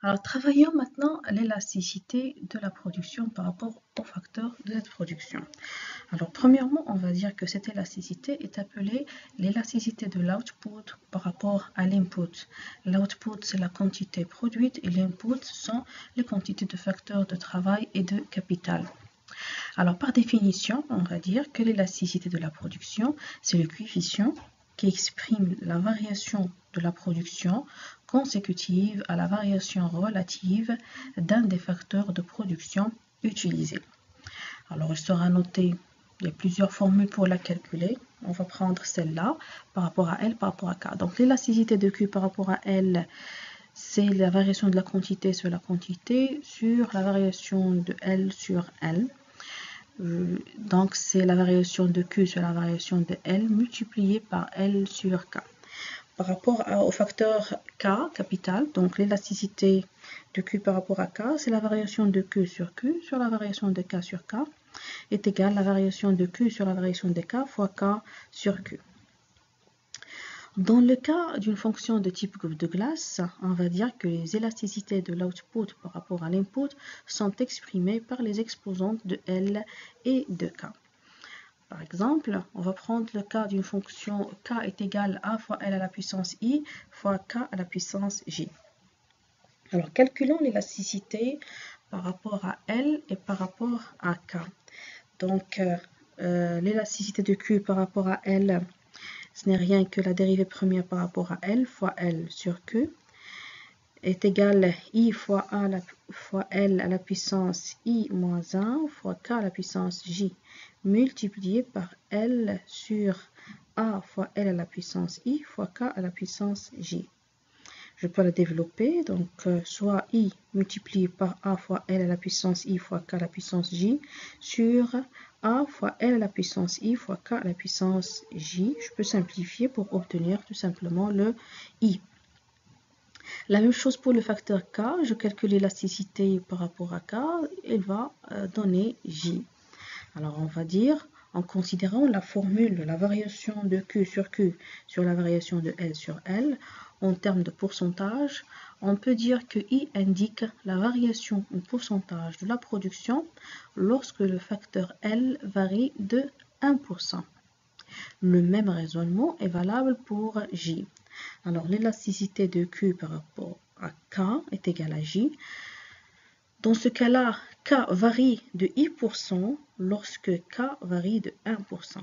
Alors, travaillons maintenant l'élasticité de la production par rapport aux facteurs de cette production. Alors, premièrement, on va dire que cette élasticité est appelée l'élasticité de l'output par rapport à l'input. L'output, c'est la quantité produite et l'input sont les quantités de facteurs de travail et de capital. Alors, par définition, on va dire que l'élasticité de la production, c'est le coefficient qui exprime la variation de la production consécutive à la variation relative d'un des facteurs de production utilisés. Alors, il sera noté, il y a plusieurs formules pour la calculer. On va prendre celle-là par rapport à L, par rapport à K. Donc, l'élasticité de Q par rapport à L, c'est la variation de la quantité sur la quantité sur la variation de L sur L. Donc, c'est la variation de Q sur la variation de L multipliée par L sur K. Par rapport au facteur K, capital, donc l'élasticité de Q par rapport à K, c'est la variation de Q sur la variation de K sur K est égale à la variation de Q sur la variation de K fois K sur Q. Dans le cas d'une fonction de type groupe de glace, on va dire que les élasticités de l'output par rapport à l'input sont exprimées par les exposantes de L et de K. Par exemple, on va prendre le cas d'une fonction K est égal à fois L à la puissance I fois K à la puissance J. Alors, calculons l'élasticité par rapport à L et par rapport à K. Donc, l'élasticité de Q par rapport à L, ce n'est rien que la dérivée première par rapport à L fois L sur Q est égale I fois L à la puissance I moins 1 fois K à la puissance J multiplié par L sur A fois L à la puissance I fois K à la puissance J. Je peux la développer, donc soit I multiplié par A fois L à la puissance I fois K à la puissance J sur A fois L à la puissance I fois K à la puissance J. Je peux simplifier pour obtenir tout simplement le I. La même chose pour le facteur K, je calcule l'élasticité par rapport à K, il va donner J. Alors on va dire, en considérant la formule de la variation de Q sur la variation de L sur L, en termes de pourcentage, on peut dire que I indique la variation en pourcentage de la production lorsque le facteur L varie de 1%. Le même raisonnement est valable pour J. Alors l'élasticité de Q par rapport à K est égale à J. Dans ce cas-là, K varie de I% lorsque K varie de 1%.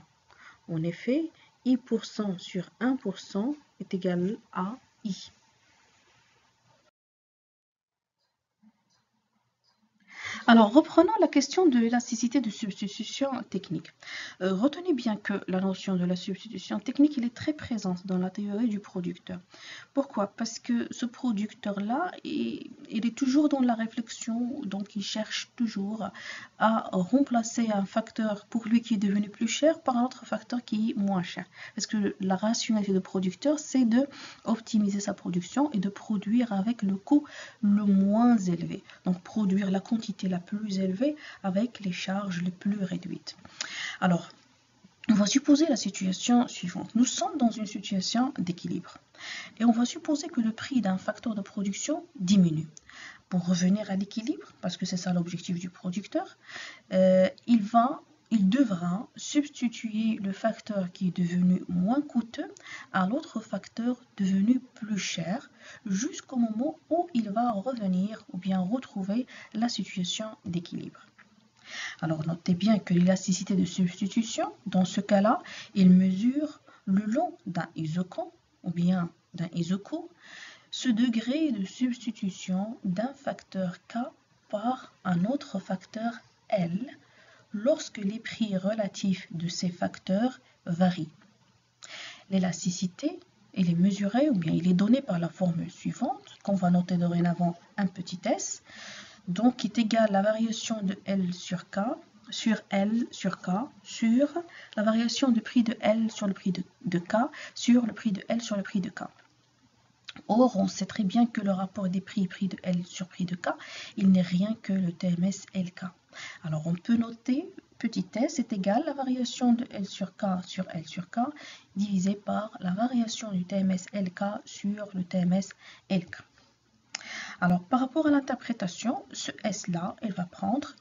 En effet, I% sur 1% est égal à I. Alors, reprenons la question de l'élasticité de substitution technique. Retenez bien que la notion de la substitution technique, elle est très présente dans la théorie du producteur. Pourquoi? Parce que ce producteur-là, il est toujours dans la réflexion, donc il cherche toujours à remplacer un facteur pour lui qui est devenu plus cher par un autre facteur qui est moins cher. Parce que la rationalité de producteur, c'est de optimiser sa production et de produire avec le coût le moins élevé. Donc produire la quantité la plus élevée avec les charges les plus réduites. Alors, on va supposer la situation suivante. Nous sommes dans une situation d'équilibre. Et on va supposer que le prix d'un facteur de production diminue. Pour revenir à l'équilibre, parce que c'est ça l'objectif du producteur, il devra substituer le facteur qui est devenu moins coûteux à l'autre facteur devenu plus cher jusqu'au moment où il va revenir ou bien retrouver la situation d'équilibre. Alors notez bien que l'élasticité de substitution, dans ce cas-là, il mesure le long d'un isochron ou bien d'un isocourt ce degré de substitution d'un facteur K par un autre facteur L lorsque les prix relatifs de ces facteurs varient. L'élasticité, elle est mesurée ou bien il est donné par la formule suivante, qu'on va noter dorénavant un petit s, donc qui est égal à la variation de L sur K sur L sur K sur la variation du prix de L sur le prix de K sur le prix de L sur le prix de K. Or, on sait très bien que le rapport des prix de L sur prix de K, il n'est rien que le TMS LK. Alors, on peut noter petit s est égal à la variation de L sur K divisé par la variation du TMS LK sur le TMS LK. Alors, par rapport à l'interprétation, ce S-là,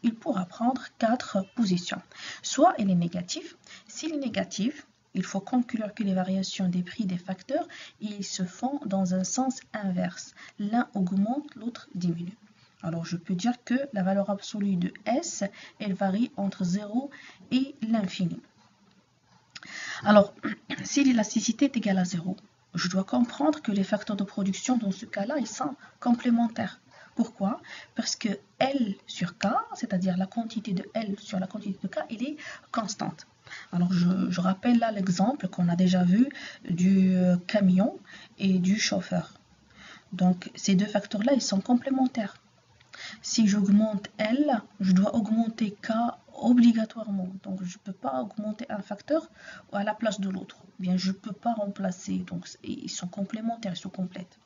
il pourra prendre 4 positions. Soit il est négatif. S'il est négatif, il faut conclure que les variations des prix des facteurs, ils se font dans un sens inverse. L'un augmente, l'autre diminue. Alors, je peux dire que la valeur absolue de S, elle varie entre 0 et l'infini. Alors, si l'élasticité est égale à 0, je dois comprendre que les facteurs de production, dans ce cas-là, ils sont complémentaires. Pourquoi? Parce que L sur K, c'est-à-dire la quantité de L sur la quantité de K, elle est constante. Alors, je rappelle là l'exemple qu'on a déjà vu du camion et du chauffeur. Donc, ces deux facteurs-là, ils sont complémentaires. Si j'augmente L, je dois augmenter K obligatoirement. Donc, je ne peux pas augmenter un facteur à la place de l'autre. Bien, je ne peux pas remplacer. Donc, ils sont complémentaires, ils sont complètes.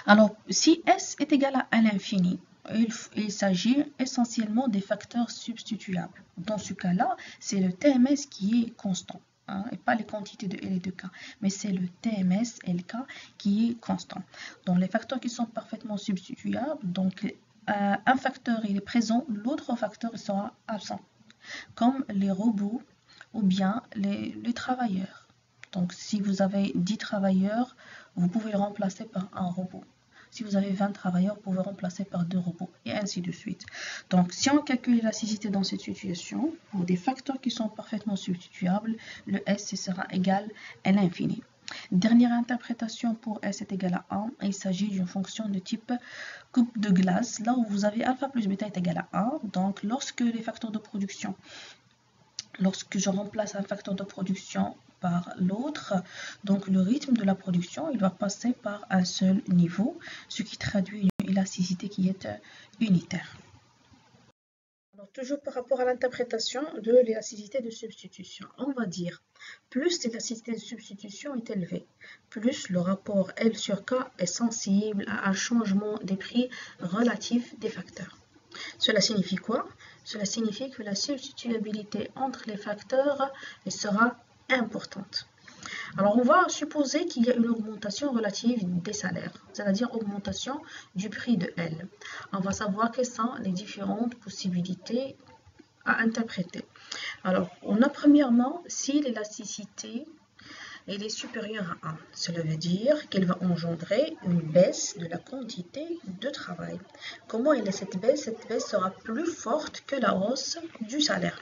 Alors, si S est égal à l'infini, il s'agit essentiellement des facteurs substituables. Dans ce cas-là, c'est le TMS qui est constant. Et pas les quantités de L et de K, mais c'est le TMS LK qui est constant. Donc les facteurs qui sont parfaitement substituables, donc un facteur il est présent, l'autre facteur il sera absent, comme les robots ou bien les travailleurs. Donc si vous avez 10 travailleurs, vous pouvez le remplacer par un robot. Si vous avez 20 travailleurs, vous pouvez remplacer par 2 robots, et ainsi de suite. Donc, si on calcule l'élasticité dans cette situation, pour des facteurs qui sont parfaitement substituables, le S sera égal à l'infini. Dernière interprétation pour S est égal à 1, il s'agit d'une fonction de type coupe de glace, là où vous avez alpha plus bêta est égal à 1. Donc, lorsque les facteurs de production, lorsque je remplace un facteur de production par l'autre, donc le rythme de la production, il va passer par un seul niveau, ce qui traduit une élasticité qui est unitaire. Alors, toujours par rapport à l'interprétation de l'élasticité de substitution, on va dire plus l'élasticité de substitution est élevée, plus le rapport L sur K est sensible à un changement des prix relatifs des facteurs. Cela signifie quoi? Cela signifie que la substituabilité entre les facteurs sera importante. Alors, on va supposer qu'il y a une augmentation relative des salaires, c'est-à-dire augmentation du prix de L. On va savoir quelles sont les différentes possibilités à interpréter. Alors, on a premièrement, si l'élasticité elle est supérieure à 1. Cela veut dire qu'elle va engendrer une baisse de la quantité de travail. Comment est cette baisse? Cette baisse sera plus forte que la hausse du salaire.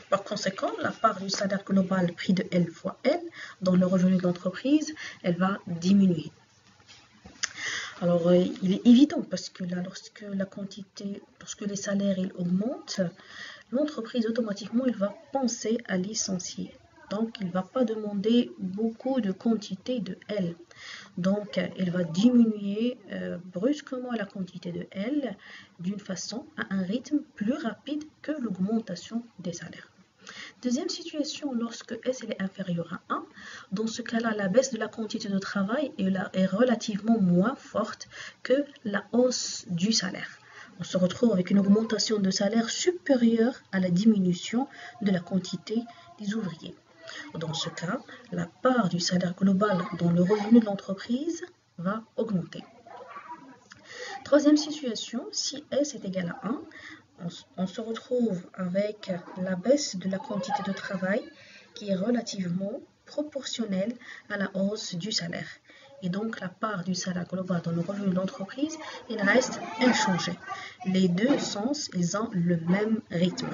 Par conséquent, la part du salaire global prix de L fois L dans le revenu de l'entreprise, elle va diminuer. Alors, il est évident parce que là, lorsque les salaires ils augmentent, l'entreprise automatiquement elle va penser à licencier. Donc, il ne va pas demander beaucoup de quantité de L. Donc, il va diminuer brusquement la quantité de L d'une façon à un rythme plus rapide que l'augmentation des salaires. Deuxième situation, lorsque S est inférieur à 1, dans ce cas-là, la baisse de la quantité de travail est relativement moins forte que la hausse du salaire. On se retrouve avec une augmentation de salaire supérieure à la diminution de la quantité des ouvriers. Dans ce cas, la part du salaire global dans le revenu de l'entreprise va augmenter. Troisième situation, si S est égal à 1, on se retrouve avec la baisse de la quantité de travail qui est relativement proportionnelle à la hausse du salaire. Et donc, la part du salaire global dans le revenu de l'entreprise, il reste inchangé. Les deux sens, ils ont le même rythme.